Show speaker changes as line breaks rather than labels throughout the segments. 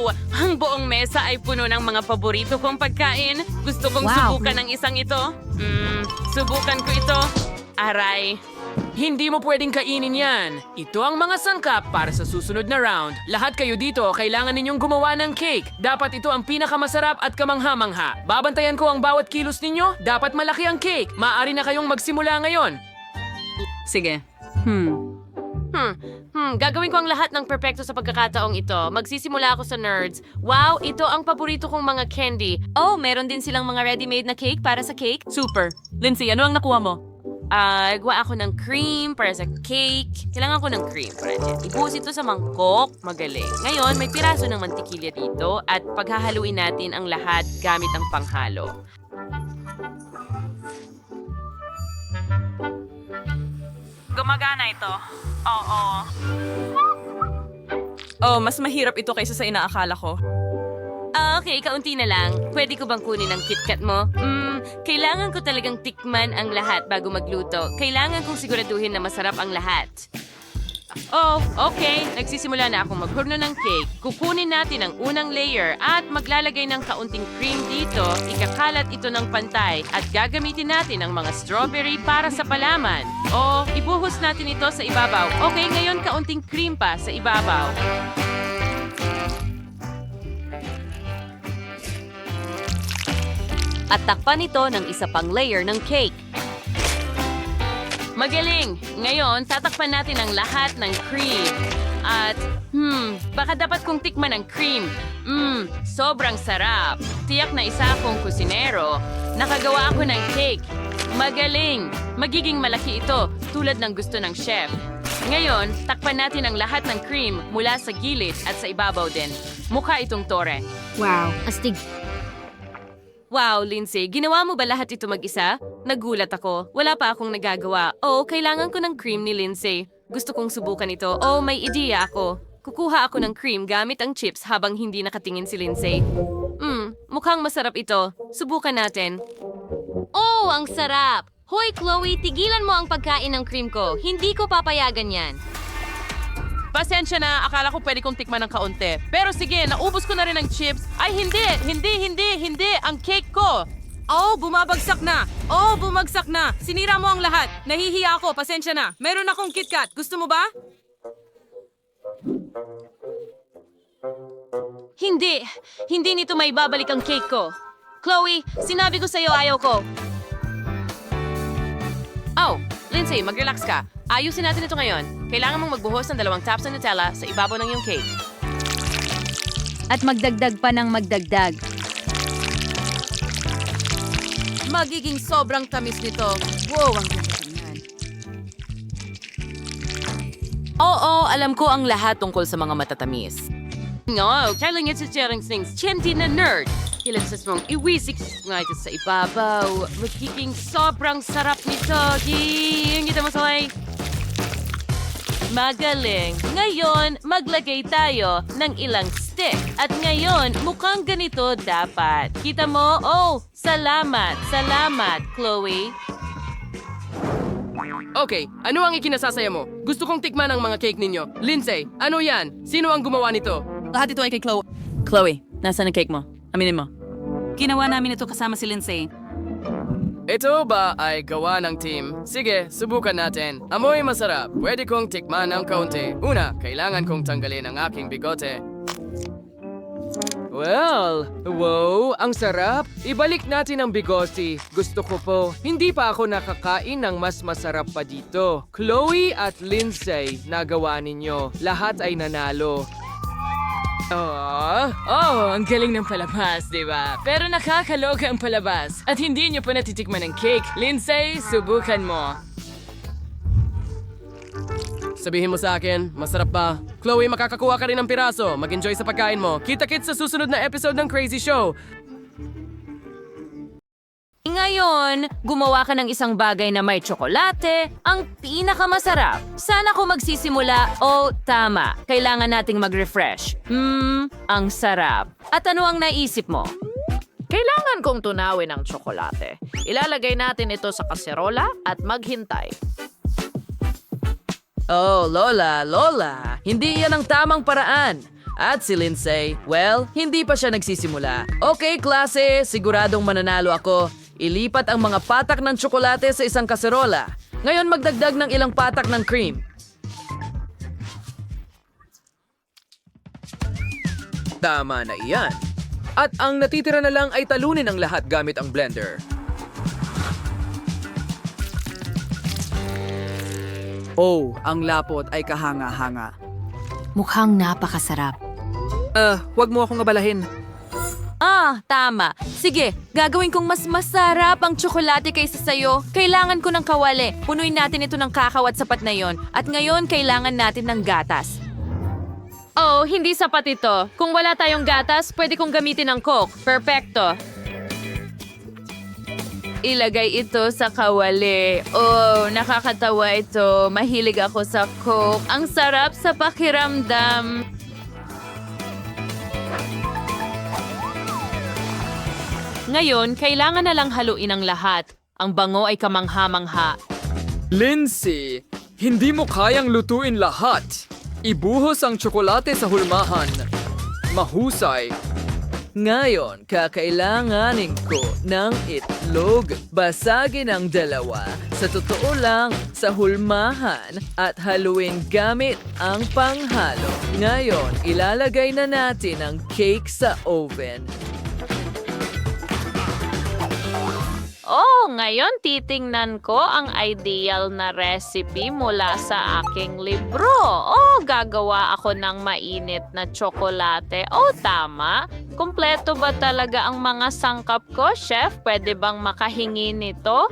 Wow! Ang buong mesa ay puno ng mga paborito kong pagkain. Gusto kong subukan ang isang ito. Subukan ko ito. Aray.
Hindi mo pwedeng kainin yan. Ito ang mga sangkap para sa susunod na round. Lahat kayo dito, kailangan ninyong gumawa ng cake. Dapat ito ang pinakamasarap at kamangha-mangha. Babantayan ko ang bawat kilos ninyo. Dapat malaki ang cake. Maaari na kayong magsimula ngayon.
Sige. Gagawin ko ang lahat ng perpekto sa pagkakataong ito. Magsisimula ako sa nerds. Wow, ito ang paborito kong mga candy. Oh, meron din silang mga ready-made na cake para sa cake. Super. Lindsay, ano ang nakuha mo? Gawa ako ng cream para sa cake. Kailangan ko ng cream para dyan. Ibuhos ito sa mangkok. Magaling. Ngayon, may piraso ng mantikilya dito at paghahaluin natin ang lahat gamit ang panghalo. Gumagana ito. Oo.
Oh, mas mahirap ito kaysa sa inaakala ko.
Okay, kaunti na lang. Pwede ko bang kunin ang KitKat mo? Kailangan ko talagang tikman ang lahat bago magluto. Kailangan kong siguraduhin na masarap ang lahat. Oh, okay. Nagsisimula na akong maghurno ng cake. Kukunin natin ang unang layer at maglalagay ng kaunting cream dito. Ikakalat ito ng pantay at gagamitin natin ang mga strawberry para sa palaman. O, ibuhos natin ito sa ibabaw. Okay, ngayon kaunting cream pa sa ibabaw. At takpan ito ng isa pang layer ng cake. Magaling! Ngayon, tatakpan natin ang lahat ng cream. At, baka dapat kong tikman ang cream. Sobrang sarap. Tiyak na isa akong kusinero. Nakagawa ako ng cake. Magaling! Magiging malaki ito, tulad ng gusto ng chef. Ngayon, takpan natin ang lahat ng cream mula sa gilid at sa ibabaw din. Mukha itong tore.
Wow, astig.
Wow, Lindsay, ginawa mo ba lahat ito mag-isa? Nagulat ako. Wala pa akong nagagawa. Oh, kailangan ko ng cream ni Lindsay. Gusto kong subukan ito. Oh, may ideya ako. Kukuha ako ng cream gamit ang chips habang hindi nakatingin si Lindsay. Mukhang masarap ito. Subukan natin. Oh, ang sarap! Hoy, Chloe, tigilan mo ang pagkain ng cream ko. Hindi ko papayagan yan.
Pasensya na, akala ko pwede kong tikman ng kaunti. Pero sige, naubos ko na rin ang chips. Ay, hindi, ang cake ko.
Oh, bumabagsak na! Oh, bumagsak na! Sinira mo ang lahat. Nahihiya ako, pasensya na. Meron akong KitKat. Gusto mo ba?
Hindi nito may babalik ang cake ko. Chloe, sinabi ko sa'yo ayaw ko. Oh, Lindsay, mag-relax ka. Ayusin natin ito ngayon. Kailangan mong magbuhos ng 2 taps ng Nutella sa ibabaw ng iyong cake.
At magdagdag pa ng magdagdag.
Magiging sobrang tamis nito. Wow, ang ganda tingnan.
Oo, alam ko ang lahat tungkol sa mga matatamis. No, kailangan ito sharing things. Chenti na nerd. Kailan sa mong iwisik nga ito sa ibabaw. Magiging sobrang sarap nito. Yung kita mo salay. Magaling. Ngayon, maglagay tayo ng ilang stick. At ngayon, mukhang ganito dapat. Kita mo? Oh, salamat. Salamat, Chloe.
Okay, ano ang ikinasasaya mo? Gusto kong tikman ang mga cake ninyo. Lindsay, ano yan? Sino ang gumawa nito?
Lahat ito ay kay Chloe.
Chloe, nasaan ang cake mo? Aminin mo.
Ginawa namin ito kasama si Lindsay.
Ito ba ay gawa ng team? Sige, subukan natin. Amoy masarap. Pwede kong tikman ng kaunti. Una, kailangan kong tanggalin ang aking bigote. Well, wow, ang sarap. Ibalik natin ang bigote. Gusto ko po. Hindi pa ako nakakain ng mas masarap pa dito. Chloe at Lindsay, nagawa ninyo. Lahat ay nanalo.
Ang galing ng palabas, di ba? Pero nakakaloka ang palabas. At hindi niyo pa natitikman ng cake. Lindsay, subukan mo.
Sabihin mo sa akin, masarap ba? Chloe, makakakuha ka rin ng piraso. Mag-enjoy sa pagkain mo. Kita-kits sa susunod na episode ng Crazy Show.
Ngayon, gumawa ka ng isang bagay na may tsokolate, ang pinakamasarap. Sana ko magsisimula o tama, kailangan nating mag-refresh. Ang sarap. At ano ang naisip mo?
Kailangan kong tunawin ang tsokolate. Ilalagay natin ito sa kaserola at maghintay.
Oh, Lola, hindi yan ang tamang paraan.
At si Lindsay, well, hindi pa siya nagsisimula. Okay, klase, siguradong mananalo ako. Ilipat ang mga patak ng tsokolate sa isang kaserola. Ngayon magdagdag ng ilang patak ng cream.
Tama na iyan. At ang natitira na lang ay talunin ang lahat gamit ang blender.
Oh, ang lapot ay kahanga-hanga.
Mukhang napakasarap.
Wag mo akong abalahin.
Tama. Sige, gagawin kong mas masarap ang tsokolate kaysa sa'yo. Kailangan ko ng kawali. Punuin natin ito ng kakao at sapat na yon. At ngayon, kailangan natin ng gatas. Oh, hindi sapat ito. Kung wala tayong gatas, pwede kong gamitin ang Coke. Perfecto. Ilagay ito sa kawali. Oh, nakakatawa ito. Mahilig ako sa Coke. Ang sarap sa pakiramdam. Ngayon, kailangan na lang haluin ang lahat. Ang bango ay kamangha-mangha.
Lindsay, hindi mo kayang lutuin lahat. Ibuhos ang tsokolate sa hulmahan. Mahusay.
Ngayon, kakailanganin ko ng itlog. Basagin ang dalawa. Sa totoo lang, sa hulmahan at haluin gamit ang panghalo. Ngayon, ilalagay na natin ang cake sa oven.
Oh, ngayon titingnan ko ang ideal na recipe mula sa aking libro. Oh, gagawa ako ng mainit na tsokolate. Oh, tama. Kumpleto ba talaga ang mga sangkap ko, chef? Pwede bang makahingi nito?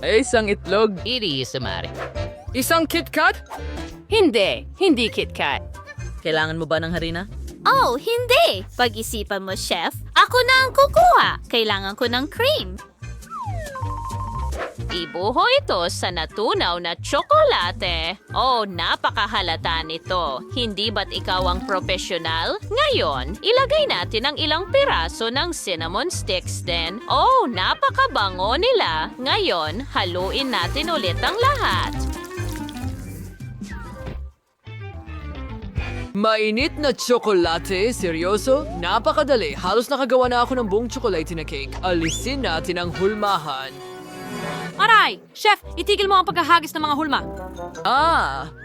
Ay, isang itlog.
Isang KitKat?
Hindi KitKat.
Kailangan mo ba ng harina?
Oh, hindi! Pag-isipan mo, chef. Ako na ang kukuha. Kailangan ko ng cream.
Ibuho ito sa natunaw na tsokolate. Oh, napakahalata nito. Hindi ba't ikaw ang profesional? Ngayon, ilagay natin ang ilang piraso ng cinnamon sticks din. Oh, napakabango nila. Ngayon, haluin natin ulit ang lahat.
Mainit na tsokolate? Seryoso? Napakadali. Halos nakagawa na ako ng buong tsokolate na cake. Alisin natin ang hulmahan.
Aray! Chef, itigil mo ang paghahagis ng mga hulma.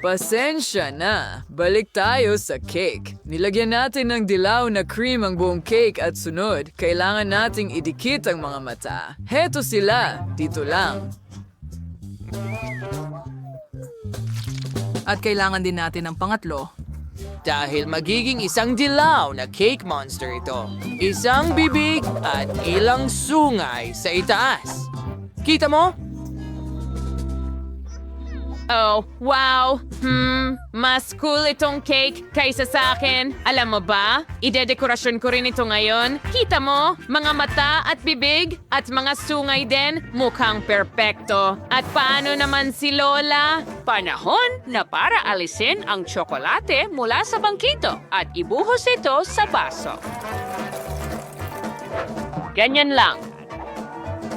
Pasensya na. Balik tayo sa cake. Nilagyan natin ng dilaw na cream ang buong cake at sunod, kailangan nating idikit ang mga mata. Heto sila. Dito lang.
At kailangan din natin ng pangatlo.
Dahil magiging isang dilaw na cake monster ito. Isang bibig at ilang sungay sa itaas. Kita mo?
Oh, wow! Mas cool itong cake kaysa sa akin. Alam mo ba? Idedekorasyon ko rin ito ngayon. Kita mo? Mga mata at bibig at mga sungay din. Mukhang perpekto. At paano naman si Lola?
Panahon na para alisin ang tsokolate mula sa bangkito at ibuhos ito sa baso. Ganyan lang.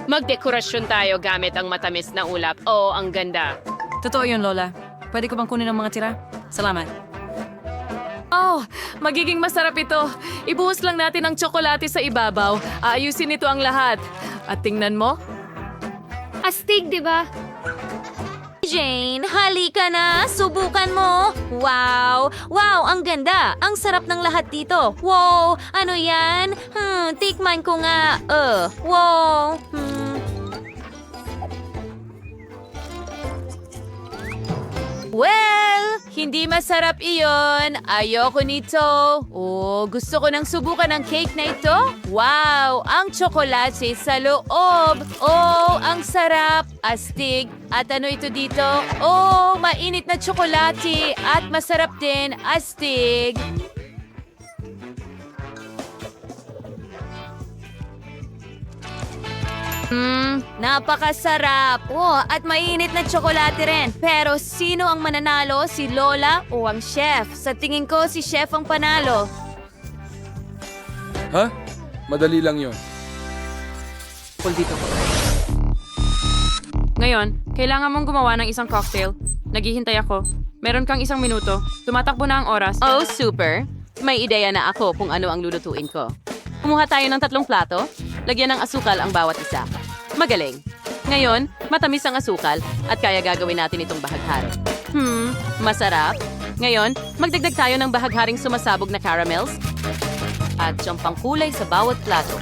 Magdekorasyon tayo gamit ang matamis na ulap. Oh, ang ganda.
Totoo yun, Lola. Pwede ko bang kunin ang mga tira? Salamat.
Oh, magiging masarap ito. Ibuhos lang natin ang tsokolate sa ibabaw. Aayusin ito ang lahat. At tingnan mo.
Astig, di ba?
Jane, halika na. Subukan mo. Wow! Wow, ang ganda. Ang sarap ng lahat dito. Wow! Ano yan? Tikman ko nga. Wow!
Well, hindi masarap iyon. Ayoko nito. Oh, gusto ko nang subukan ang cake na ito. Wow, ang tsokolate sa loob. Oh, ang sarap. Astig. At ano ito dito? Oh, mainit na tsokolate. At masarap din. Astig.
Napakasarap. Oh, at mainit na tsokolate rin. Pero sino ang mananalo? Si Lola o ang chef? Sa tingin ko, si chef ang panalo.
Ha? Madali lang yon.
Ngayon, kailangan mong gumawa ng isang cocktail. Naghihintay ako. Meron kang 1 minuto. Tumatakbo na ang oras.
Oh, super. may ideya na ako kung ano ang lulutuin ko. Kumuha tayo ng 3 plato, lagyan ng asukal ang bawat isa. Magaling. Ngayon, matamis ang asukal at kaya gagawin natin itong bahaghari. Masarap. Ngayon, magdagdag tayo ng bahagharing sumasabog na caramels at siyang pangkulay sa bawat plato.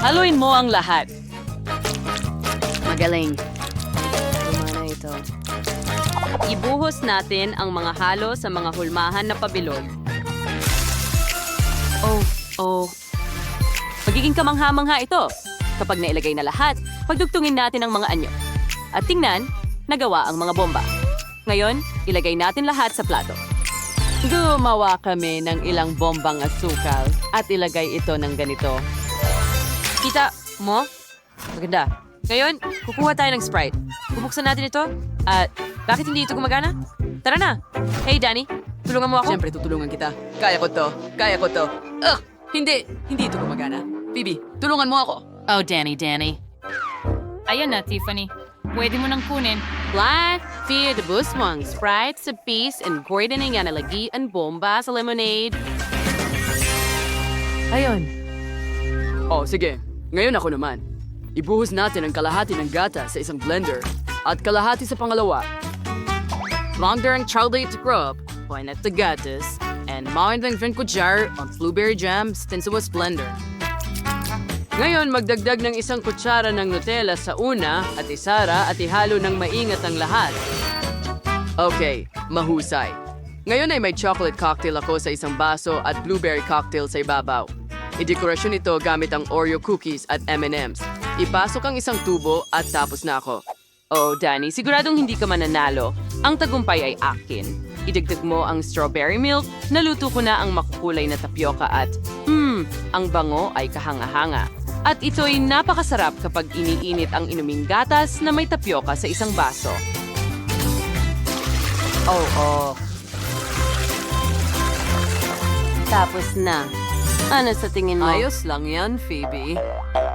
Haluin mo ang lahat. Magaling. Lumana ito. Ibuhos natin ang mga halo sa mga hulmahan na pabilog. Oh. Magiging kamangha-mangha ito. Kapag nailagay na lahat, pagdugtungin natin ang mga anyo. At tingnan, nagawa ang mga bomba. Ngayon, ilagay natin lahat sa plato. Gumawa kami ng ilang bombang asukal at ilagay ito ng ganito. Kita mo? Maganda. Ngayon, kukuha tayo ng Sprite. Bubuksan natin ito. At bakit hindi ito gumagana? Tara na! Hey, Danny, tulungan mo ako.
Siyempre, tutulungan kita. Kaya ko to. Hindi ito gumagana. Phoebe, tulungan mo ako.
Oh, Danny.
Ayan na, Tiffany. Pwede mo nang kunin.
Black, fear the bus mong Sprite sa peace and Gordon ay nalagi ang bomba sa lemonade.
Ayun. Oh, sige. Ngayon ako naman. Ibuhos natin ang kalahati ng gata sa isang blender at kalahati sa pangalawa. Longer ang chocolate grub, poinat the gatas, and maundang 20 jar on blueberry jam sa blender. Ngayon, magdagdag ng 1 kutsara ng Nutella sa una at isara at ihalo ng maingat ang lahat. Okay, mahusay. Ngayon ay may chocolate cocktail ako sa isang baso at blueberry cocktail sa ibabaw. Idekorasyon ito gamit ang Oreo cookies at M&M's. Ipasok ang 1 tubo at tapos na ako. Oh, Danny, siguradong hindi ka mananalo. Ang tagumpay ay akin. Idagdag mo ang strawberry milk, naluto ko na ang makukulay na tapioca at, ang bango ay kahanga-hanga. At ito'y napakasarap kapag iniinit ang inuming gatas na may tapioca sa isang baso. Oh. Tapos na. Ano sa tingin mo? Ayos lang yan, Phoebe.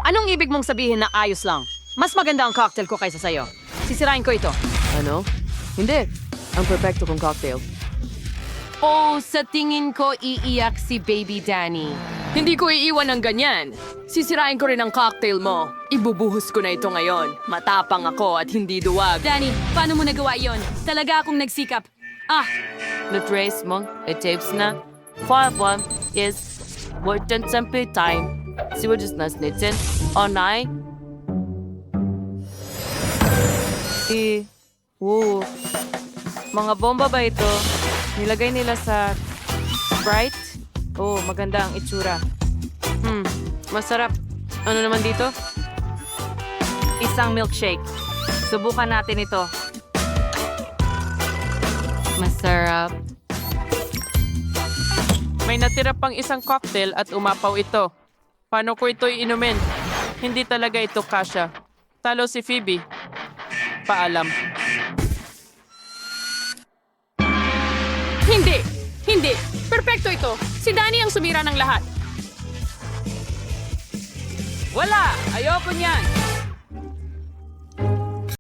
Anong ibig mong sabihin na ayos lang? Mas maganda ang cocktail ko kaysa sa'yo. Sisirain ko ito.
Ano? Hindi. Ang perfecto kong cocktail.
Oh, sa tingin ko iiyak si Baby Danny.
Hindi ko iiwan ng ganyan. Sisirain ko rin ang cocktail mo. Ibubuhos ko na ito ngayon. Matapang ako at hindi duwag.
Danny, paano mo nagawa yon? Talaga akong nagsikap.
Na-trace mo, tapes na. Problem is, watan sample time. Si just nasnitin. Onay. Woo. Mga bomba ba ito? Nilagay nila sa Sprite? Oh, maganda ang itsura. Masarap. Ano naman dito? Isang milkshake. Subukan natin ito. Masarap.
May natira pang 1 cocktail at umapaw ito. Paano ko ito inumin? Hindi talaga ito kasya. Talo si Phoebe. Paalam.
Hindi. Perfecto ito. Si Danny ang sumira ng lahat.
Wala! Ayoko niyan!